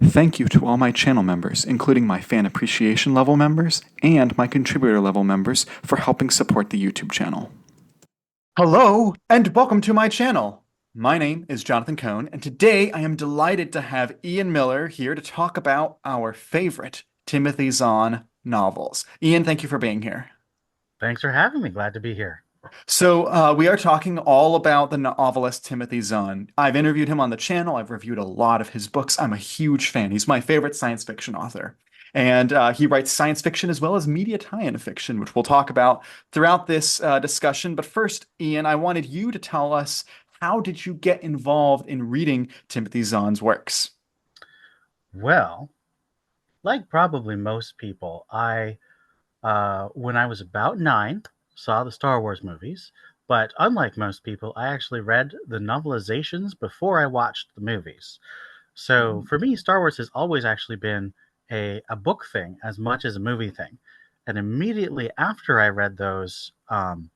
Thank you to all my channel members, including my fan appreciation level members and my contributor level members, for helping support the YouTube channel. Hello, and welcome to my channel. My name is Jonathan Cohn, and today I am delighted to have Ian Miller here to talk about our favorite Timothy Zahn novels. Ian, thank you for being here. Thanks for having me. Glad to be here. So we are talking all about the novelist Timothy Zahn. I've interviewed him on the channel. I've reviewed a lot of his books. I'm a huge fan. He's my favorite science fiction author. And he writes science fiction as well as media tie-in fiction, which we'll talk about throughout this discussion. But first, Ian, I wanted you to tell us, how did you get involved in reading Timothy Zahn's works? Well, like probably most people, when I was about 9, saw the Star Wars movies. But unlike most people, I actually read the novelizations before I watched the movies. So for me, Star Wars has always actually been a book thing as much as a movie thing. And immediately after I read those, and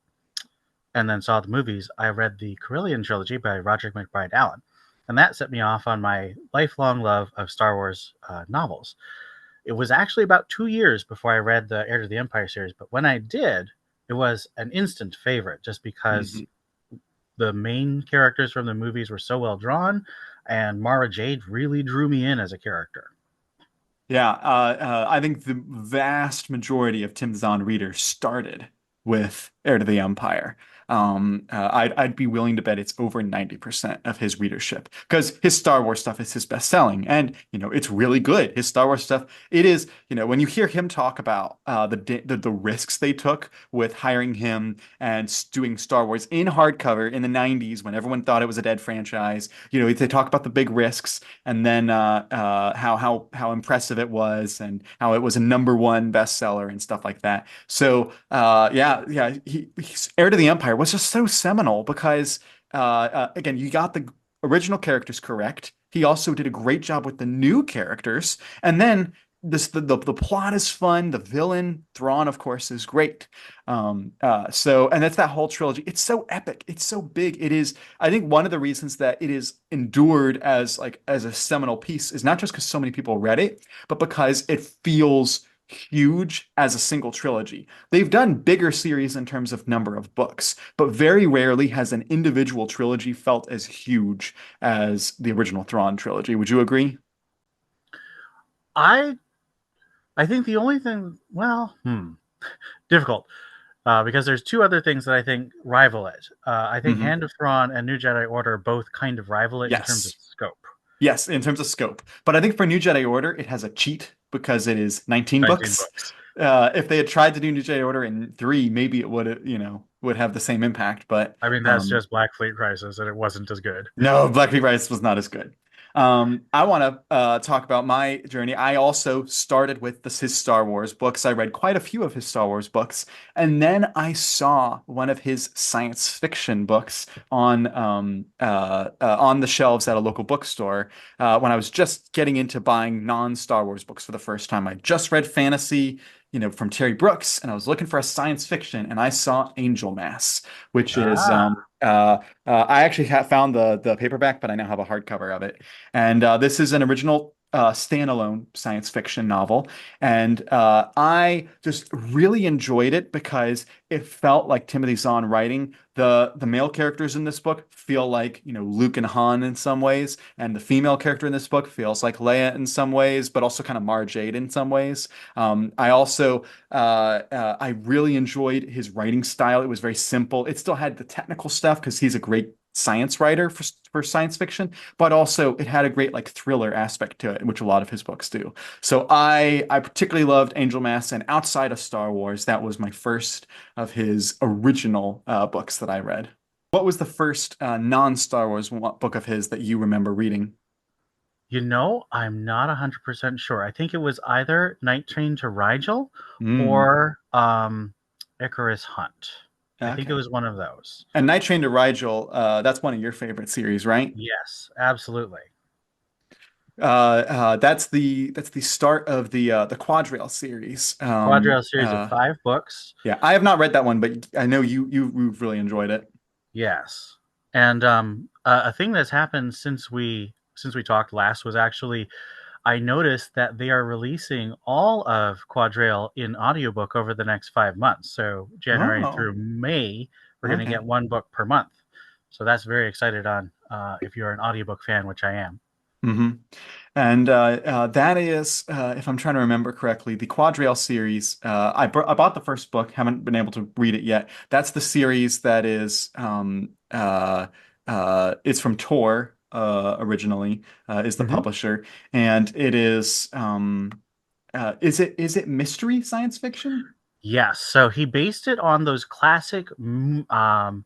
then saw the movies, I read the Carillion trilogy by Roderick McBride Allen. And that set me off on my lifelong love of Star Wars novels. It was actually about 2 years before I read the Heir to the Empire series, but when I did, it was an instant favorite just because Mhm. the main characters from the movies were so well drawn, and Mara Jade really drew me in as a character. Yeah, I think the vast majority of Tim Zahn readers started with Heir to the Empire. I'd be willing to bet it's over 90% of his readership because his Star Wars stuff is his best selling, and it's really good. His Star Wars stuff, it is. When you hear him talk about the risks they took with hiring him and doing Star Wars in hardcover in the 90s when everyone thought it was a dead franchise. They talk about the big risks and then how impressive it was and how it was a number one bestseller and stuff like that. So yeah, Heir to the Empire was just so seminal because again, you got the original characters correct. He also did a great job with the new characters, and then the plot is fun. The villain Thrawn, of course, is great. And that's that whole trilogy. It's so epic. It's so big. It is. I think one of the reasons that it is endured as a seminal piece is not just because so many people read it, but because it feels huge as a single trilogy. They've done bigger series in terms of number of books, but very rarely has an individual trilogy felt as huge as the original Thrawn trilogy. Would you agree? I I think the only thing, difficult, because there's two other things that I think rival it. I think Hmm. Hand of Thrawn and New Jedi Order both kind of rival it in terms of Yes. scope. Yes, in terms of scope. But I think for New Jedi Order, it has a cheat because it is 19 19 books. books. If they had tried to do New Jedi Order in three, maybe it would have the same impact. But I mean, that's um, just Black Fleet Crisis, and it wasn't as good. no, Black Pete Rice was not as good. I want to talk about my journey. I also started with his Star Wars books. I read quite a few of his Star Wars books, and then I saw one of his science fiction books on the shelves at a local bookstore when I was just getting into buying non-Star Wars books for the first time. I just read fantasy, from Terry Brooks, and I was looking for a science fiction, and I saw Angel Mass, which is Ah, I actually found the paperback, but I now have a hardcover of it. And this is an original standalone science fiction novel, and I just really enjoyed it because it felt like Timothy Zahn writing. The male characters in this book feel like Luke and Han in some ways, and the female character in this book feels like Leia in some ways, but also kind of Mara Jade in some ways. I really enjoyed his writing style. It was very simple. It still had the technical stuff because he's a great science writer for science fiction, but also it had a great like thriller aspect to it, which a lot of his books do. So I particularly loved Angel Mass, and outside of Star Wars, that was my first of his original books that I read. What was the first non-Star Wars book of his that you remember reading? I'm not 100% sure. I think it was either Night Train to Rigel Mm, or Icarus Hunt. I think it okay. was one of those. And Night Train to Rigel, that's one of your favorite series, right? Yes, absolutely. That's the start of the Quadrail series. Quadrill series of 5 books. Yeah, I have not read that one, but I know you've really enjoyed it. Yes, and a thing that's happened since we talked last was actually I noticed that they are releasing all of Quadrail in audiobook over the next 5 months. So January Oh, through May, we're going to get okay. one book per month. So that's very excited on if you're an audiobook fan, which I am. Hmm. And that is, if I'm trying to remember correctly, the Quadrail series. I bought the first book, haven't been able to read it yet. That's the series that is it's from Tor originally, is the Mm-hmm. publisher, and it is is it mystery science fiction? Yes. So he based it on those classic murder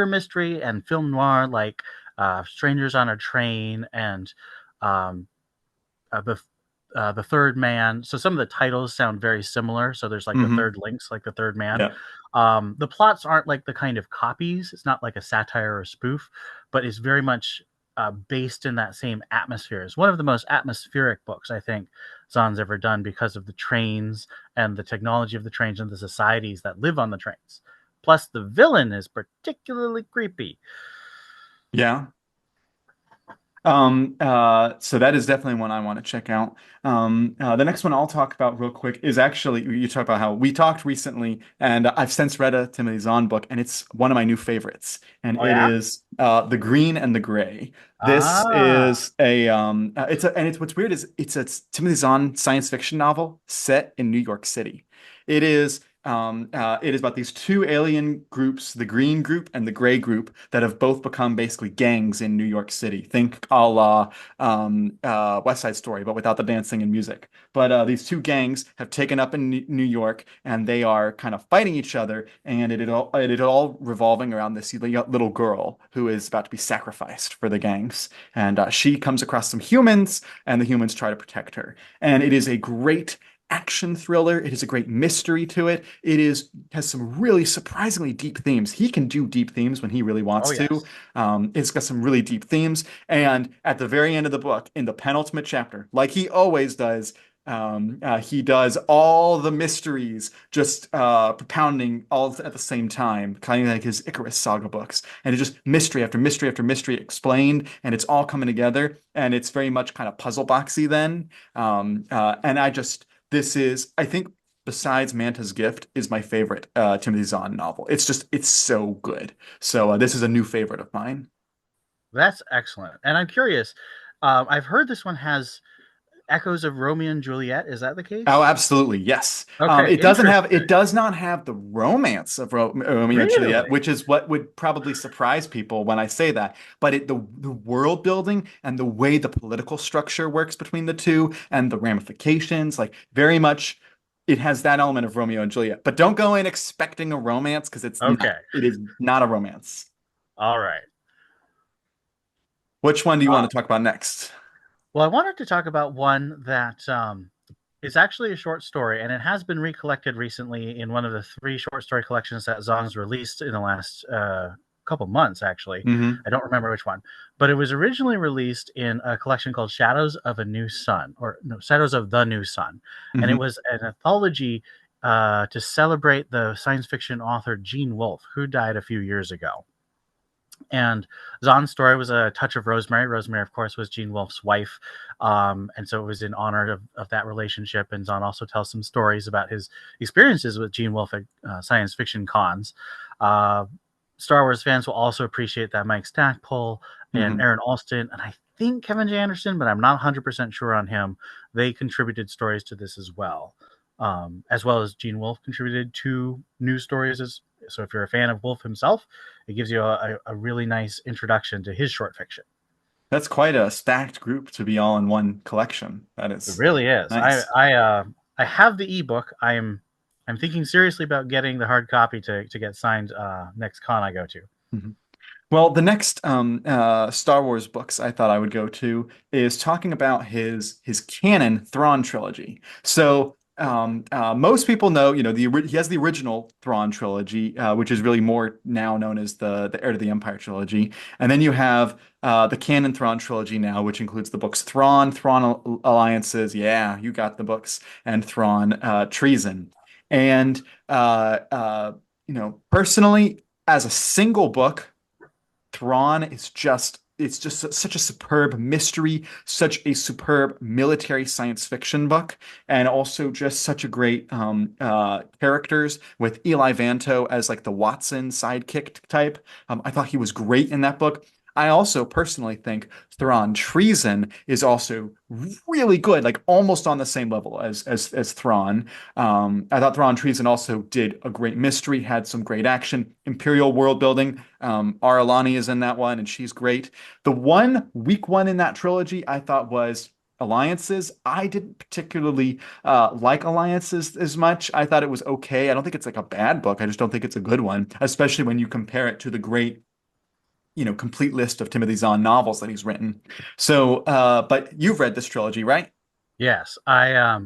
mystery and film noir like Strangers on a Train and um, the Third Man. So some of the titles sound very similar. So there's like the Hmm. Third Links, like the Third Man. Yeah. The plots aren't like the kind of copies. It's not like a satire or spoof, but it's very much based in that same atmosphere. It's one of the most atmospheric books I think Zahn's ever done because of the trains and the technology of the trains and the societies that live on the trains. Plus, the villain is particularly creepy. Yeah. So that is definitely one I want to check out. The next one I'll talk about real quick is actually you talk about how we talked recently, and I've since read a Timothy Zahn book, and it's one of my new favorites, and Oh it yeah. is The Green and the Gray. This Ah. is a it's what's weird is it's a Timothy Zahn science fiction novel set in New York City. It is. It is about these two alien groups, the green group and the gray group, that have both become basically gangs in New York City. Think a la West Side Story, but without the dancing and music. But these two gangs have taken up in New York, and they are kind of fighting each other, and it all revolving around this little girl who is about to be sacrificed for the gangs, and she comes across some humans, and the humans try to protect her, and it is a great action thriller. It has a great mystery to it. Has some really surprisingly deep themes. He can do deep themes when he really Oh wants to. yes. It's got some really deep themes. And at the very end of the book, in the penultimate chapter, like he always does, he does all the mysteries just propounding all at the same time, kind of like his Icarus Saga books. And it's just mystery after mystery after mystery explained, and it's all coming together. And it's very much kind of puzzle boxy then. And this is, I think, besides Manta's Gift, is my favorite Timothy Zahn novel. It's so good. So this is a new favorite of mine. That's excellent. And I'm curious. I've heard this one has echoes of Romeo and Juliet. Is that the Oh, case? absolutely, yes. Okay, It interesting. does not have the romance of Romeo and Juliet, Really? which is what would probably surprise people when I say that. But the world building and the way the political structure works between the two and the ramifications, like very much, it has that element of Romeo and Juliet. But don't go in expecting a romance because it's not. Okay. It is not a romance. All right. Which one do you Uh, want to talk about next? well, I wanted to talk about one that is actually a short story, and it has been recollected recently in one of the three short story collections that Zong's released in the last couple months, actually. Hmm. I don't remember which one, but it was originally released in a collection called Shadows of a New Sun, or no, Shadows of the New Sun, and it Hmm. was an anthology to celebrate the science fiction author Gene Wolfe, who died a few years ago. And Zahn's story was a touch of Rosemary. Rosemary, of course, was Gene Wolfe's wife. And so it was in honor of that relationship. And Zahn also tells some stories about his experiences with Gene Wolfe at science fiction cons. Uh, Star Wars fans will also appreciate that Mike Stackpole and Hmm. Aaron Alston, and I think Kevin J. Anderson, but I'm not 100% sure on him. They contributed stories to this as well as Gene Wolfe contributed to news stories. So if you're a fan of Wolfe himself, it gives you a really nice introduction to his short fiction. That's quite a stacked group to be all in one collection. That It is really is. nice. I have the ebook. I'm thinking seriously about getting the hard copy to get signed next con I go to. Mhm. Well, the next Star Wars books I thought I would go to is talking about his Canon Thrawn trilogy. So most people know, he has the original Thrawn trilogy, which is really more now known as the Heir to the Empire trilogy, and then you have the Canon Thrawn trilogy now, which includes the books Thrawn, Alliances, yeah, you got the books, and Thrawn Treason. And personally, as a single book. Thrawn is just it's just such a superb mystery, such a superb military science fiction book, and also just such a great characters with Eli Vanto as like the Watson sidekick type. I thought he was great in that book. I also personally think Thrawn Treason is also really good, like almost on the same level as Thrawn. I thought Thrawn Treason also did a great mystery, had some great action, Imperial world building. Aralani is in that one, and she's great. The one weak one in that trilogy I thought was Alliances. I didn't particularly like Alliances as much. I thought it was okay. I don't think it's like a bad book. I just don't think it's a good one, especially when you compare it to the great, complete list of Timothy Zahn novels that he's written. So, but you've read this trilogy, right? Yes, I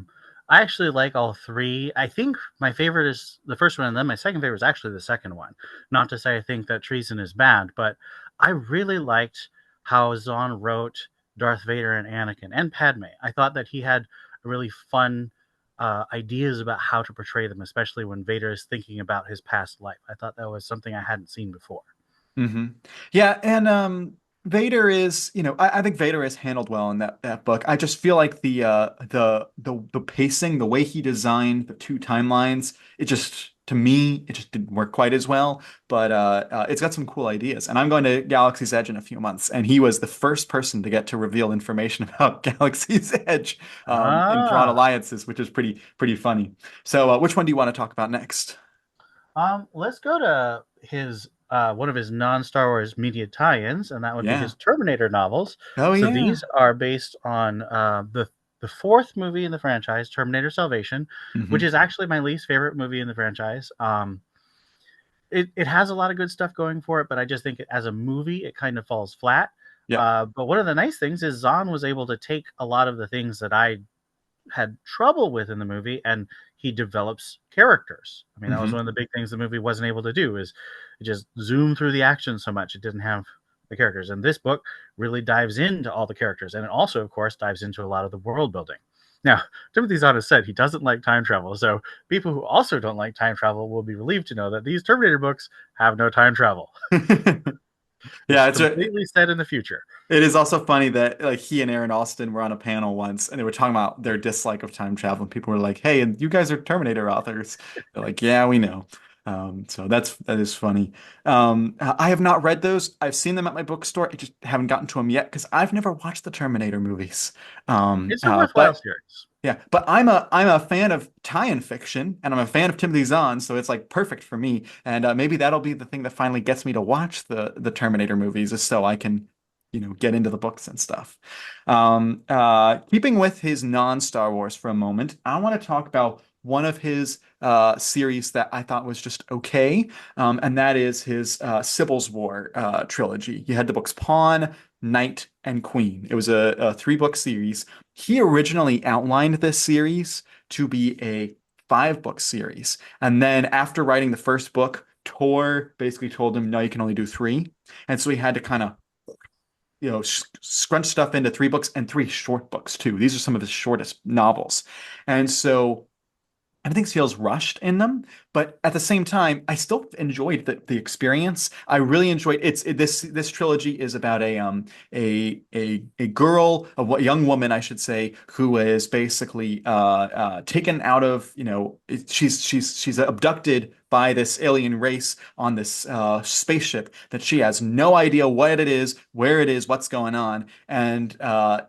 actually like all three. I think my favorite is the first one, and then my second favorite is actually the second one. Not to say I think that Treason is bad, but I really liked how Zahn wrote Darth Vader and Anakin and Padme. I thought that he had really fun ideas about how to portray them, especially when Vader is thinking about his past life. I thought that was something I hadn't seen before. hmm Yeah, and Vader is, I think Vader is handled well in that book. I just feel like the pacing, the way he designed the two timelines, it just to me, it just didn't work quite as well. But it's got some cool ideas. And I'm going to Galaxy's Edge in a few months, and he was the first person to get to reveal information about Galaxy's Edge in Thrawn Ah, Alliances, which is pretty funny. So, which one do you want to talk about next? let's go to his one of his non-Star Wars media tie-ins, and that would be Yeah. his Terminator novels. Oh So yeah. these are based on the fourth movie in the franchise, Terminator Salvation, which hmm is actually my least favorite movie in the franchise. It has a lot of good stuff going for it, but I just think as a movie, it kind of falls flat. Yep. But one of the nice things is Zahn was able to take a lot of the things that I had trouble with in the movie, and he develops characters. I mean, that was hmm one of the big things the movie wasn't able to do, is just zoom through the action so much. It didn't have the characters, and this book really dives into all the characters, and it also, of course, dives into a lot of the world building. Now, Timothy Zahn has said he doesn't like time travel, so people who also don't like time travel will be relieved to know that these Terminator books have no time travel. Yeah, It's it's completely set in the future. it is also funny that like he and Aaron Austin were on a panel once and they were talking about their dislike of time travel and people were like, "Hey, and you guys are Terminator authors." They're like, "Yeah, we know." So that is funny. I have not read those. I've seen them at my bookstore. I just haven't gotten to them yet because I've never watched the Terminator movies. It's a worthwhile But series. Yeah, but I'm a fan of tie-in fiction, and I'm a fan of Timothy Zahn, so it's like perfect for me. And maybe that'll be the thing that finally gets me to watch the Terminator movies, is so I can, get into the books and stuff. Keeping with his non-Star Wars for a moment, I want to talk about one of his series that I thought was just okay, and that is his Sibyls War trilogy. He had the books Pawn, Knight, and Queen. It was a three-book series. He originally outlined this series to be a five-book series. And then after writing the first book, Tor basically told him, no, you can only do three. And so he had to kind of, scrunch stuff into three books and three short books too. These are some of his shortest novels. And so everything feels rushed in them, but at the same time, I still enjoyed the experience. I really enjoyed this trilogy is about a girl, a young woman, I should say, who is basically taken out of, she's abducted by this alien race on this spaceship that she has no idea what it is, where it is, what's going on, and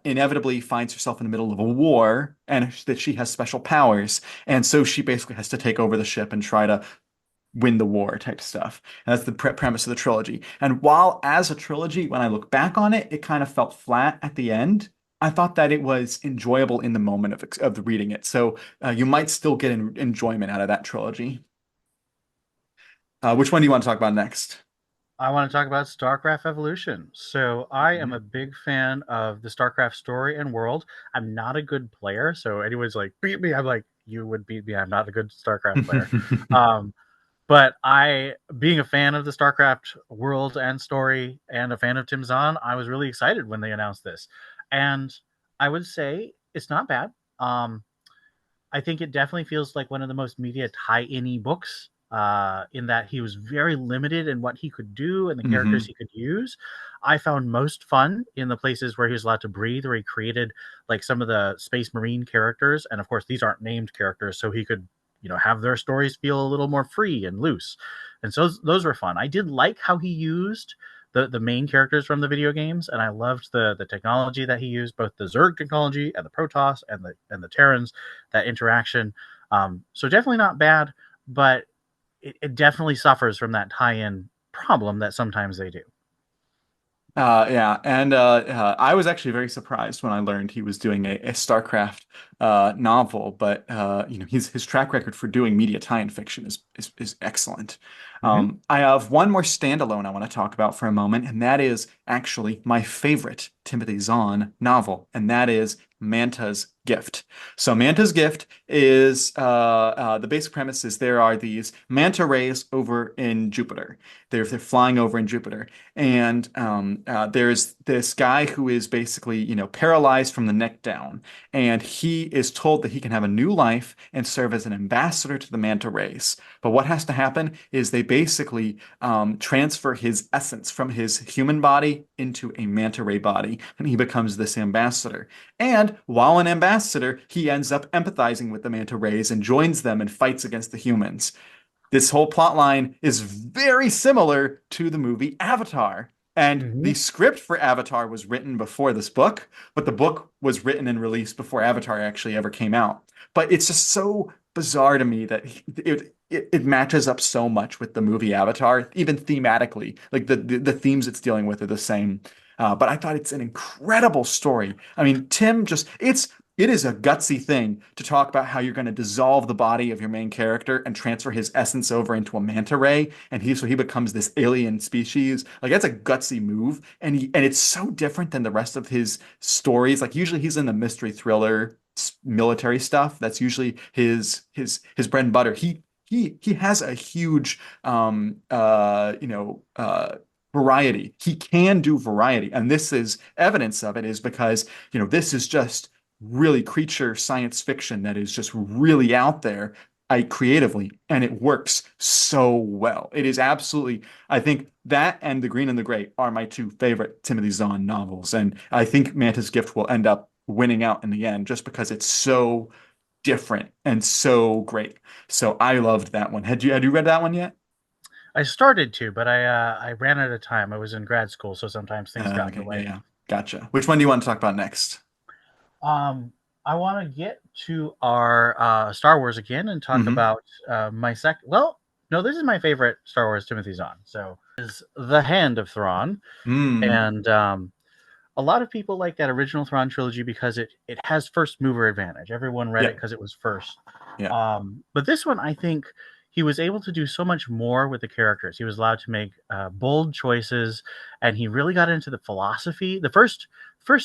inevitably finds herself in the middle of a war, and that she has special powers. And so she basically has to take over the ship and try to win the war type stuff. And that's the premise of the trilogy. And while as a trilogy, when I look back on it, it kind of felt flat at the end. I thought that it was enjoyable in the moment of reading it. So you might still get enjoyment out of that trilogy. Which one do you want to talk about next? I want to talk about StarCraft Evolution. So I am Yeah. a big fan of the StarCraft story and world. I'm not a good player, so anyone's like beat me. I'm like, you would beat me. I'm not a good StarCraft player. Um, but I, being a fan of the StarCraft world and story, and a fan of Tim Zahn, I was really excited when they announced this. And I would say it's not bad. I think it definitely feels like one of the most media tie-in books in that he was very limited in what he could do and the characters Hmm. he could use. I found most fun in the places where he was allowed to breathe, where he created like some of the Space Marine characters, and of course these aren't named characters, so he could have their stories feel a little more free and loose, and so those were fun. I did like how he used the main characters from the video games, and I loved the technology that he used, both the Zerg technology and the Protoss and the Terrans, that interaction. So definitely not bad, but it definitely suffers from that tie-in problem that sometimes they do. Yeah, and I was actually very surprised when I learned he was doing a Starcraft novel. But his track record for doing media tie-in fiction is excellent. Mm-hmm. I have one more standalone I want to talk about for a moment, and that is actually my favorite Timothy Zahn novel, and that is Manta's Gift. So Manta's Gift is the basic premise is there are these manta rays over in Jupiter. They're flying over in Jupiter, and there's this guy who is basically, paralyzed from the neck down, and he is told that he can have a new life and serve as an ambassador to the manta race. But what has to happen is they basically transfer his essence from his human body into a manta ray body, and he becomes this ambassador. And while an ambassador, he ends up empathizing with the manta rays and joins them and fights against the humans. This whole plot line is very similar to the movie Avatar. And Mm-hmm. the script for Avatar was written before this book, but the book was written and released before Avatar actually ever came out. But it's just so bizarre to me that it matches up so much with the movie Avatar, even thematically. Like the themes it's dealing with are the same. But I thought it's an incredible story. I mean, Tim just it is a gutsy thing to talk about how you're going to dissolve the body of your main character and transfer his essence over into a manta ray, and he becomes this alien species. Like that's a gutsy move, and it's so different than the rest of his stories. Like usually he's in the mystery thriller military stuff. That's usually his bread and butter. He has a huge variety. He can do variety, and this is evidence of it is because this is just really creature science fiction that is just really out there creatively, and it works so well. It is absolutely, I think that and The Green and the Gray are my two favorite Timothy Zahn novels, and I think Manta's Gift will end up winning out in the end just because it's so different and so great. So I loved that one. Had you read that one yet? I started to, but I ran out of time. I was in grad school, so sometimes things got in the Okay, yeah, way. yeah. Gotcha. Which one do you want to talk about next? Um, I want to get to our Star Wars again and talk Hmm. about my second. Well, no, this is my favorite Star Wars Timothy Zahn. So is the Hand of Thrawn, Mm. and a lot of people like that original Thrawn trilogy because it has first mover advantage. Everyone read it Yeah, because it was first. yeah. But this one, I think he was able to do so much more with the characters. He was allowed to make bold choices, and he really got into the philosophy. The first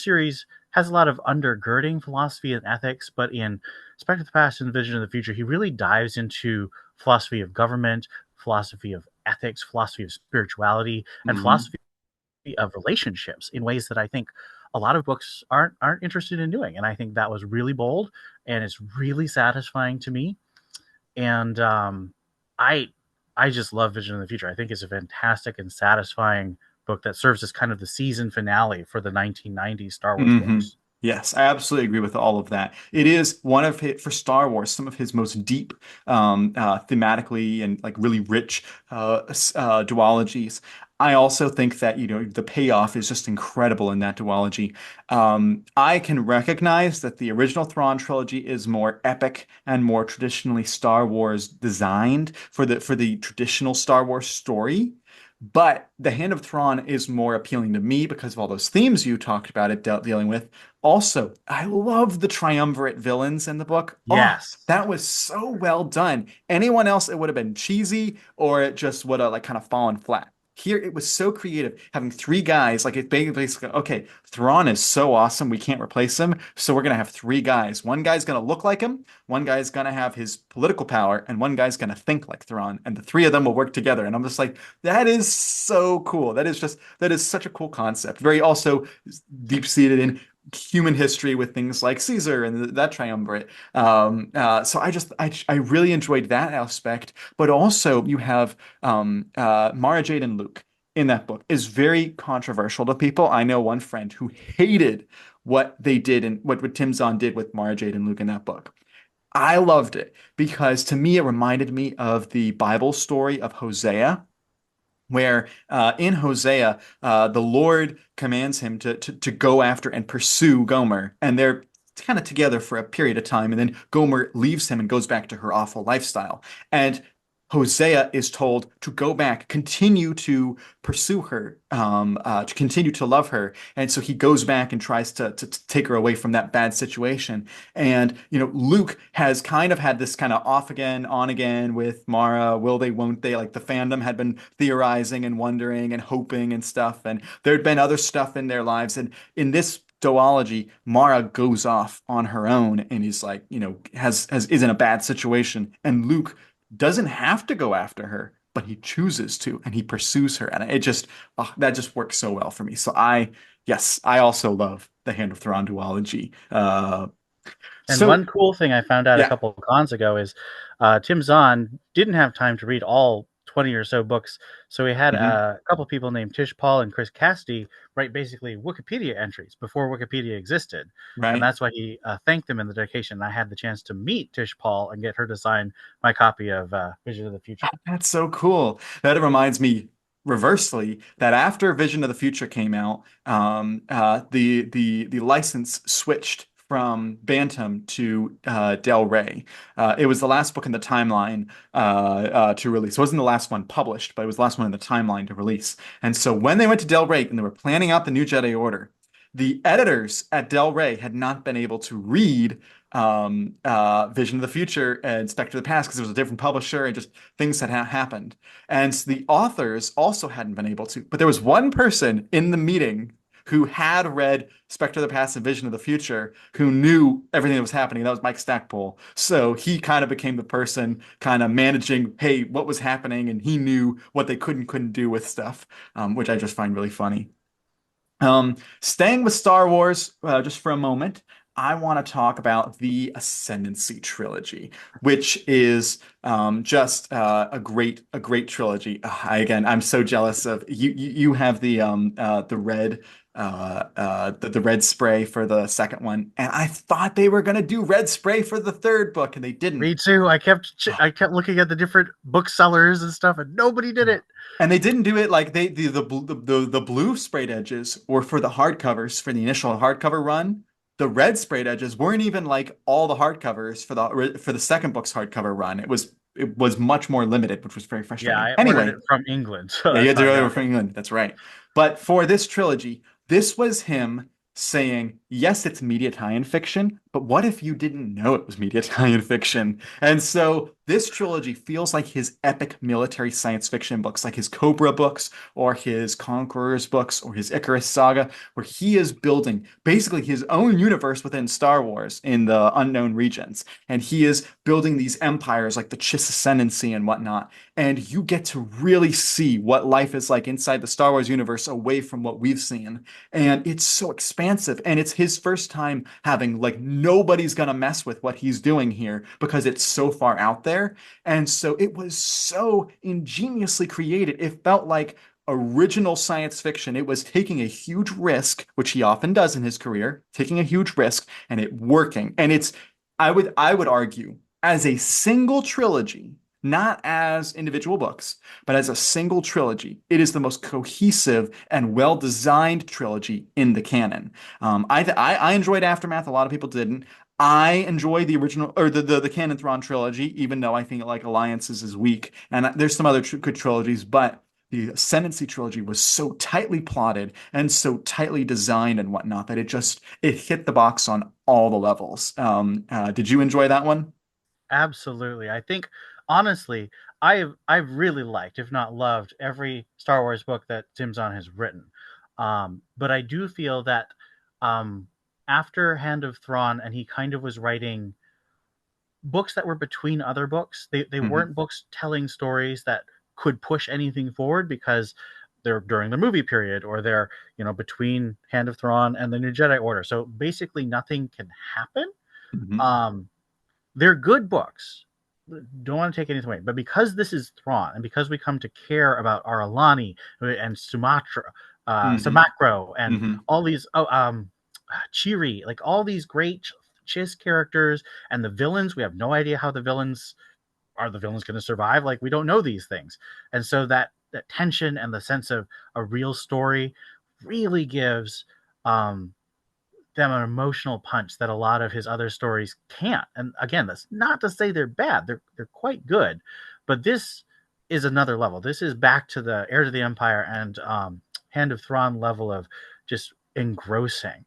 series has a lot of undergirding philosophy and ethics, but in Spectre of the Past and Vision of the Future, he really dives into philosophy of government, philosophy of ethics, philosophy of spirituality, and Hmm. philosophy of relationships in ways that I think a lot of books aren't interested in doing. And I think that was really bold and it's really satisfying to me. And I I just love Vision of the Future. I think it's a fantastic and satisfying book that serves as kind of the season finale for the 1990s Star Wars Hmm. books. Yes, I absolutely agree with all of that. It is one of his, for Star Wars, some of his most deep, thematically and like really rich duologies. I also think that, the payoff is just incredible in that duology. I can recognize that the original Thrawn trilogy is more epic and more traditionally Star Wars designed for the traditional Star Wars story. But The Hand of Thrawn is more appealing to me because of all those themes you talked about it dealing with. Also, I love the triumvirate villains in the book. Oh, Yes. that was so well done. Anyone else, it would have been cheesy or it just would have like kind of fallen flat. Here, it was so creative having three guys. Like it basically, okay, Thrawn is so awesome, we can't replace him. So we're gonna have three guys. One guy's gonna look like him, one guy's gonna have his political power, and one guy's gonna think like Thrawn. And the three of them will work together. And I'm just like, that is so cool. That is such a cool concept. Very also deep-seated in human history with things like Caesar and that triumvirate. So I really enjoyed that aspect, but also you have Mara Jade and Luke in that book is very controversial to people. I know one friend who hated what they did and what Tim Zahn did with Mara Jade and Luke in that book. I loved it because to me it reminded me of the Bible story of Hosea where in Hosea, the Lord commands him to go after and pursue Gomer, and they're kind of together for a period of time, and then Gomer leaves him and goes back to her awful lifestyle. And Hosea is told to go back, continue to pursue her, to continue to love her. And so he goes back and tries to take her away from that bad situation. And, Luke has kind of had this kind of off again, on again with Mara. Will they, won't they? Like the fandom had been theorizing and wondering and hoping and stuff. And there'd been other stuff in their lives. And in this duology, Mara goes off on her own and he's like, is in a bad situation. And Luke doesn't have to go after her, but he chooses to and he pursues her. And that just works so well for me. So yes, I also love the Hand of Thrawn duology. And So one cool thing I found out a yeah. couple of cons ago is Tim Zahn didn't have time to read all 20 or so books. So he had Mhm. a couple of people named Tish Paul and Chris Cassidy write basically Wikipedia entries before Wikipedia existed. And Right. that's why he thanked them in the dedication. I had the chance to meet Tish Paul and get her to sign my copy of Vision of the Future. That's so cool. That reminds me reversely that after Vision of the Future came out, the license switched from Bantam to Del Rey. It was the last book in the timeline to release. It wasn't the last one published, but it was the last one in the timeline to release. And so when they went to Del Rey and they were planning out the new Jedi Order, the editors at Del Rey had not been able to read Vision of the Future and Spectre of the Past because it was a different publisher and just things had happened. And the authors also hadn't been able to. But there was one person in the meeting who had read Spectre of the Past and Vision of the Future who knew everything that was happening. That was Mike Stackpole. So he kind of became the person kind of managing, hey, what was happening? And he knew what they couldn't do with stuff, which I just find really funny. Staying with Star Wars just for a moment, I want to talk about the Ascendancy trilogy, which is just a great trilogy. Again, I'm so jealous of you. You have the red the red spray for the second one, and I thought they were gonna do red spray for the third book, and they didn't. Me too. I kept looking at the different booksellers and stuff, and nobody did it. And they didn't do it like the blue sprayed edges were for the hardcovers for the initial hardcover run. The red sprayed edges weren't even like all the hardcovers for the second book's hardcover run. It was much more limited, which was very Yeah, frustrating. I ordered Anyway, it from England, so yeah, you that's had how to I go got from it. England. That's right. But for this trilogy, this was him saying, yes, it's media tie-in fiction, but what if you didn't know it was media tie-in fiction? And so this trilogy feels like his epic military science fiction books, like his Cobra books or his Conquerors books or his Icarus Saga, where he is building basically his own universe within Star Wars in the unknown regions. And he is building these empires like the Chiss Ascendancy and whatnot, and you get to really see what life is like inside the Star Wars universe away from what we've seen. And it's so expansive, and it's his first time having like nobody's gonna mess with what he's doing here because it's so far out there. And so it was so ingeniously created. It felt like original science fiction. It was taking a huge risk, which he often does in his career, taking a huge risk and it working. And I would argue as a single trilogy, not as individual books, but as a single trilogy, it is the most cohesive and well-designed trilogy in the canon. I enjoyed Aftermath. A lot of people didn't. I enjoy the original or the Canon Thrawn trilogy, even though I think like Alliances is weak. And there's some other good trilogies, but the Ascendancy trilogy was so tightly plotted and so tightly designed and whatnot that it hit the box on all the levels. Did you enjoy that one? Absolutely. I think honestly, I've really liked, if not loved, every Star Wars book that Tim Zahn has written. But I do feel that um, after Hand of Thrawn, and he kind of was writing books that were between other books. They Hmm. weren't books telling stories that could push anything forward because they're during the movie period, or they're between Hand of Thrawn and the New Jedi Order. So basically, nothing can happen. Hmm. Um, they're good books. Don't want to take anything away, but because this is Thrawn, and because we come to care about Aralani and Hmm. Samacro, and Hmm. all these Chiri, like all these great Chiss characters, and the villains, we have no idea how the villains going to survive. Like we don't know these things, and so that tension and the sense of a real story really gives um, them an emotional punch that a lot of his other stories can't. And again, that's not to say they're bad; they're quite good, but this is another level. This is back to the Heir to the Empire and Hand of Thrawn level of just engrossing.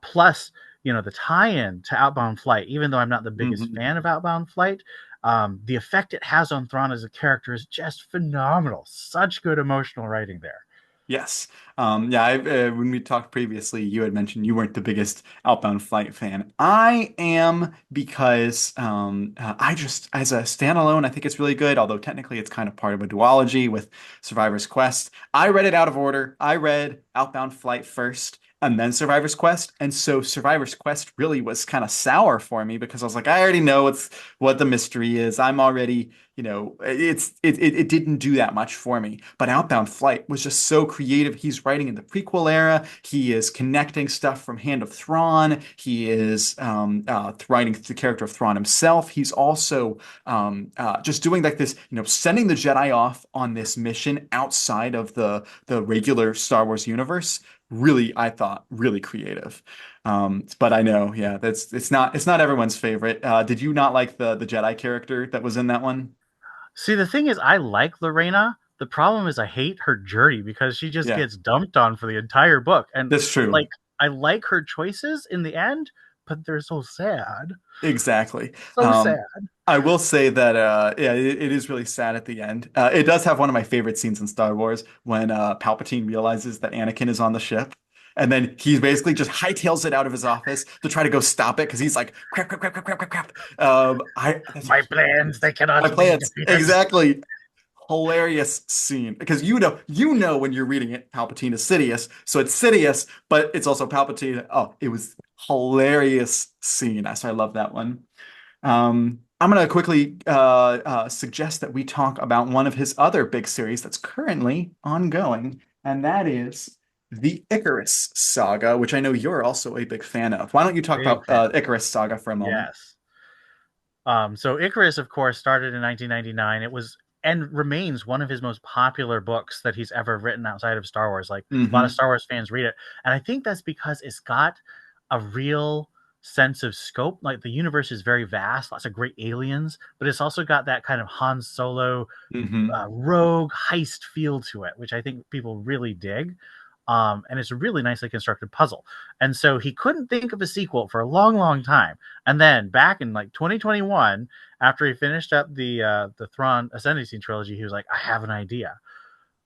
Plus, the tie-in to Outbound Flight. Even though I'm not the biggest Hmm. fan of Outbound Flight, the effect it has on Thrawn as a character is just phenomenal. Such good emotional writing there. Yes. Yeah, when we talked previously, you had mentioned you weren't the biggest Outbound Flight fan. I am because I just, as a standalone, I think it's really good, although technically it's kind of part of a duology with Survivor's Quest. I read it out of order. I read Outbound Flight first and then Survivor's Quest. And so Survivor's Quest really was kind of sour for me because I was like, I already know what the mystery is. I'm already, it didn't do that much for me. But Outbound Flight was just so creative. He's writing in the prequel era. He is connecting stuff from Hand of Thrawn. He is writing the character of Thrawn himself. He's also just doing like this, sending the Jedi off on this mission outside of the regular Star Wars universe. Really, I thought really creative. But I know, yeah, that's it's not everyone's favorite. Did you not like the Jedi character that was in that one? See, the thing is, I like Lorena. The problem is, I hate her journey because she just Yeah, gets dumped on for the entire book. And that's true. like, I like her choices in the end, but they're so sad. Exactly. So sad. I will say that yeah, it is really sad at the end. It does have one of my favorite scenes in Star Wars when Palpatine realizes that Anakin is on the ship. And then he basically just hightails it out of his office to try to go stop it because he's like, crap, crap, crap, crap, crap, crap, crap. That's My plans, they my cannot be plans. defeated. Exactly. Hilarious scene because you know when you're reading it, Palpatine is Sidious, so it's Sidious, but it's also Palpatine. Oh, it was hilarious scene. So I love that one. I'm going to quickly suggest that we talk about one of his other big series that's currently ongoing, and that is the Icarus Saga, which I know you're also a big fan of. Why don't you talk Big about fan. Icarus Saga for a moment? Yes. So Icarus, of course, started in 1999. It was and remains one of his most popular books that he's ever written outside of Star Wars. Like a lot of Hmm. Star Wars fans read it, and I think that's because it's got a real sense of scope. Like the universe is very vast, lots of great aliens, but it's also got that kind of Han Solo Hmm. rogue heist feel to it, which I think people really dig. And it's a really nicely constructed puzzle. And so he couldn't think of a sequel for a long, long time. And then back in like 2021, after he finished up the Thrawn Ascendancy trilogy, he was like, I have an idea.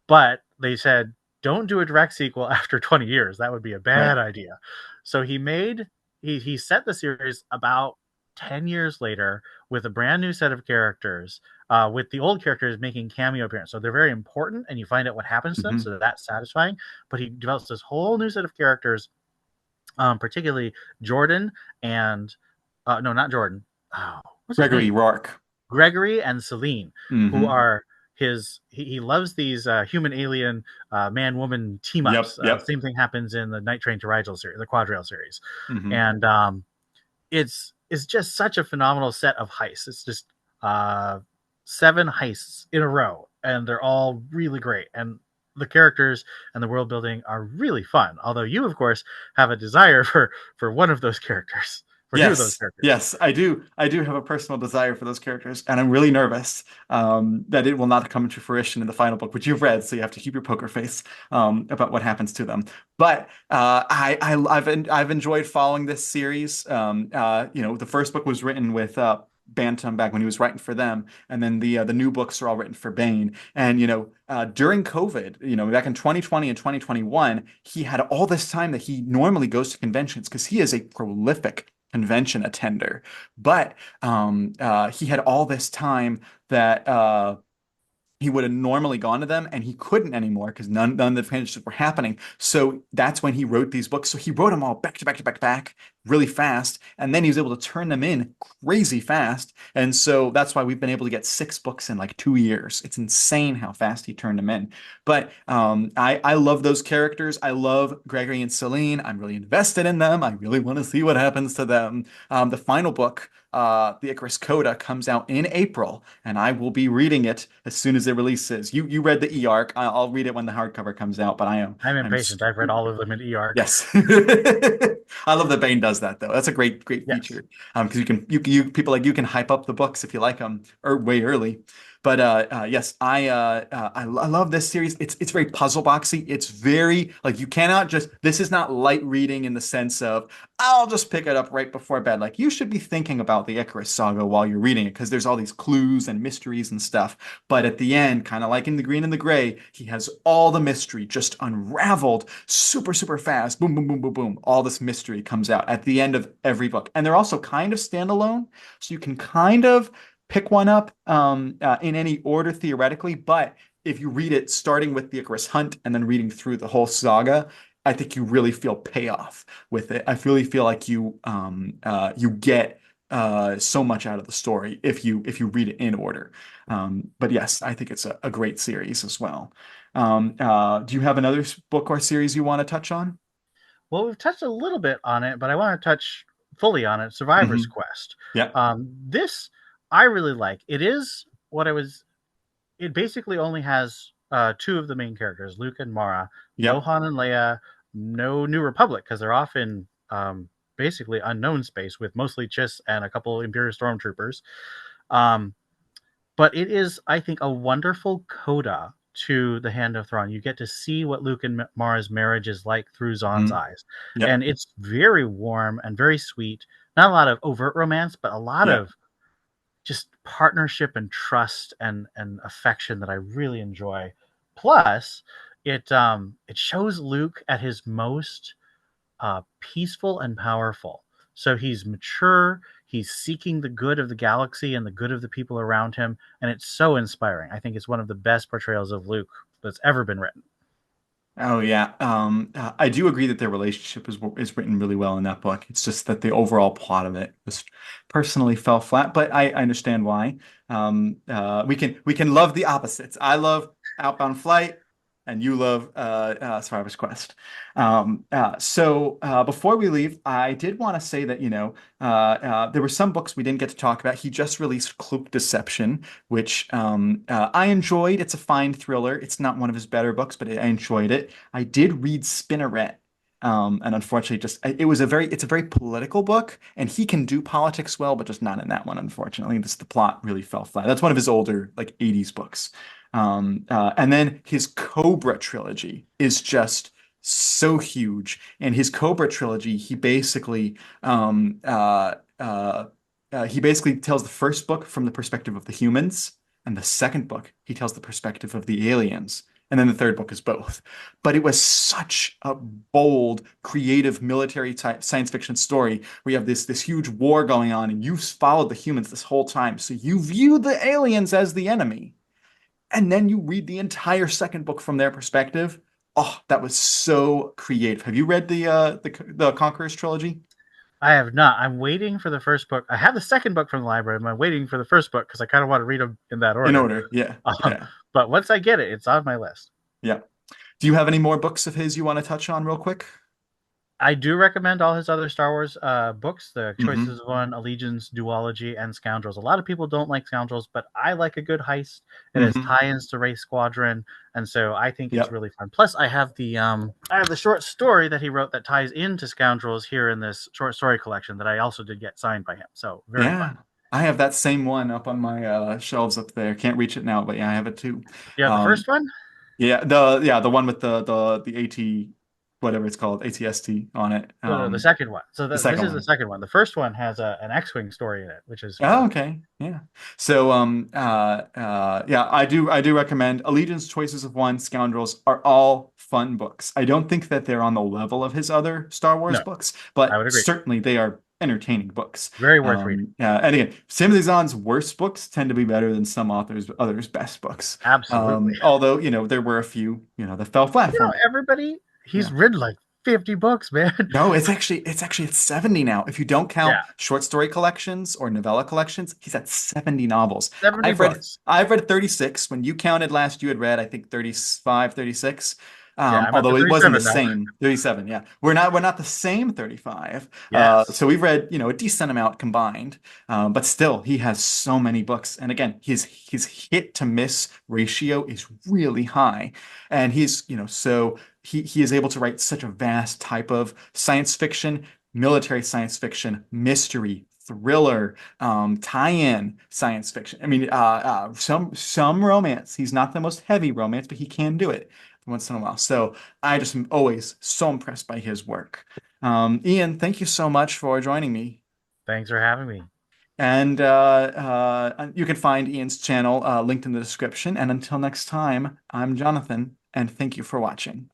But they said, don't do a direct sequel after 20 years. That would be a Right. bad idea. So he set the series about 10 years later with a brand new set of characters, with the old characters making cameo appearances. So they're very important and you find out what happens to them. Hmm. So that's satisfying. But he develops this whole new set of characters, particularly Jordan and, no, not Jordan. Oh, what's his Gregory name? Rourke. Gregory and Celine, who Hmm. are he loves these human alien man woman team Yep. ups. Yep. Same thing happens in the Night Train to Rigel series, the Quadrail series, Hmm. and it's just such a phenomenal set of heists. It's just uh, 7 heists in a row, and they're all really great. And the characters and the world building are really fun. Although you, of course, have a desire for one of those characters, for two of those Yes, characters. yes, I do. I do have a personal desire for those characters, and I'm really nervous that it will not come to fruition in the final book, which you've read, so you have to keep your poker face about what happens to them. But I've enjoyed following this series. The first book was written with Bantam back when he was writing for them, and then the new books are all written for Bane. And during COVID, back in 2020 and 2021, he had all this time that he normally goes to conventions because he is a prolific convention attender. But he had all this time that he would have normally gone to them and he couldn't anymore because none of the advantages were happening. So that's when he wrote these books. So he wrote them all back to back to back to back really fast. And then he was able to turn them in crazy fast. And so that's why we've been able to get 6 books in like 2 years. It's insane how fast he turned them in. But I love those characters. I love Gregory and Celine. I'm really invested in them. I really want to see what happens to them. The final book, the Icarus Coda, comes out in April, and I will be reading it as soon as it releases. You read the E-arc. I'll read it when the hardcover comes out, but I'm I'm impatient. I've read all super of them in E-arc. yes. I love that Bane does that though. That's a great Yes. feature. Because you people like you can hype up the books if you like them or way early. But yes, I love this series. It's very puzzle boxy. It's very like you cannot just this is not light reading in the sense of I'll just pick it up right before bed. Like you should be thinking about the Icarus Saga while you're reading it because there's all these clues and mysteries and stuff. But at the end, kind of like in The Green and the Gray, he has all the mystery just unraveled super fast. Boom, boom, boom, boom, boom. All this mystery comes out at the end of every book. And they're also kind of standalone. So you can kind of pick one up in any order theoretically. But if you read it starting with the Icarus Hunt and then reading through the whole saga, I think you really feel payoff with it. I really feel like you get so much out of the story if you read it in order. But yes, I think it's a great series as well. Do you have another book or series you want to touch on? Well, we've touched a little bit on it, but I want to touch fully on it. Survivor's Hmm. Quest. Yeah. This I really like. It is what I was. It basically only has two of the main characters, Luke and Mara. No Yep. Han and Leia. No New Republic because they're off in basically unknown space with mostly Chiss and a couple Imperial stormtroopers. Um, but it is, I think, a wonderful coda to the Hand of Thrawn. You get to see what Luke and Mara's marriage is like through Zahn's Hmm. eyes, Yep. and it's very warm and very sweet. Not a lot of overt romance, but a lot Yep. of just partnership and trust and affection that I really enjoy. Plus, it shows Luke at his most peaceful and powerful. So he's mature. He's seeking the good of the galaxy and the good of the people around him, and it's so inspiring. I think it's one of the best portrayals of Luke that's ever been written. Oh yeah. I do agree that their relationship is written really well in that book. It's just that the overall plot of it just personally fell flat, but I understand why. We can love the opposites. I love Outbound Flight, and you love Survivor's Quest. Before we leave, I did want to say that there were some books we didn't get to talk about. He just released Cloak Deception, which I enjoyed. It's a fine thriller. It's not one of his better books, but I enjoyed it. I did read Spinneret, and unfortunately, just it's a very political book, and he can do politics well, but just not in that one. Unfortunately, the plot really fell flat. That's one of his older like '80s books. And then his Cobra trilogy is just so huge. And his Cobra trilogy, he basically tells the first book from the perspective of the humans, and the second book he tells the perspective of the aliens. And then the third book is both. But it was such a bold, creative military type science fiction story where you have this huge war going on, and you've followed the humans this whole time. So you view the aliens as the enemy. And then you read the entire second book from their perspective. Oh, that was so creative. Have you read the Conquerors trilogy? I have not. I'm waiting for the first book. I have the second book from the library. I'm waiting for the first book because I kind of want to read them in that In order. order. Yeah. Um, Yeah. but once I get it, it's on my list. Yeah. Do you have any more books of his you want to touch on real quick? I do recommend all his other Star Wars books, The Hmm. Choices of One, Allegiance, Duology, and Scoundrels. A lot of people don't like Scoundrels, but I like a good heist. It has Hmm. tie-ins to Race Squadron, and so I think it's Yep. really fun. Plus, I have the short story that he wrote that ties into Scoundrels here in this short story collection that I also did get signed by him. So very fun. Yeah. I have that same one up on my shelves up there. Can't reach it now, but yeah, I have it too. You have the Um, first one? the one with the AT whatever it's called, ATST on it. No, the second one. So The this second is the one. second one. The first one has an X-wing story in it, which is Oh, fun. okay. Yeah. So yeah, I do recommend Allegiance, Choices of One, Scoundrels are all fun books. I don't think that they're on the level of his other Star Wars No, books, I but would agree. certainly they are entertaining books. Very worth reading. And again, Timothy Zahn's worst books tend to be better than some others' best books. Absolutely. Although, there were a few, that fell flat for me. Everybody, he's Yeah. written like 50 books, man. No, it's actually at 70 now. If you don't count Yeah, short story collections or novella collections, he's at 70 novels. 70 I've read books. I've read 36. When you counted last, you had read, I think, 35, 36. Yeah, I'm up to Although it wasn't the 37 now. same. 37, yeah. We're not the same 35. Yes. So we've read, a decent amount combined. But still, he has so many books. And again, his hit to miss ratio is really high. And he is able to write such a vast type of science fiction, military science fiction, mystery, thriller, tie-in science fiction. I mean, some romance. He's not the most heavy romance, but he can do it once in a while. So I just am always so impressed by his work. Ian, thank you so much for joining me. Thanks for having me. And you can find Ian's channel linked in the description. And until next time, I'm Jonathan, and thank you for watching.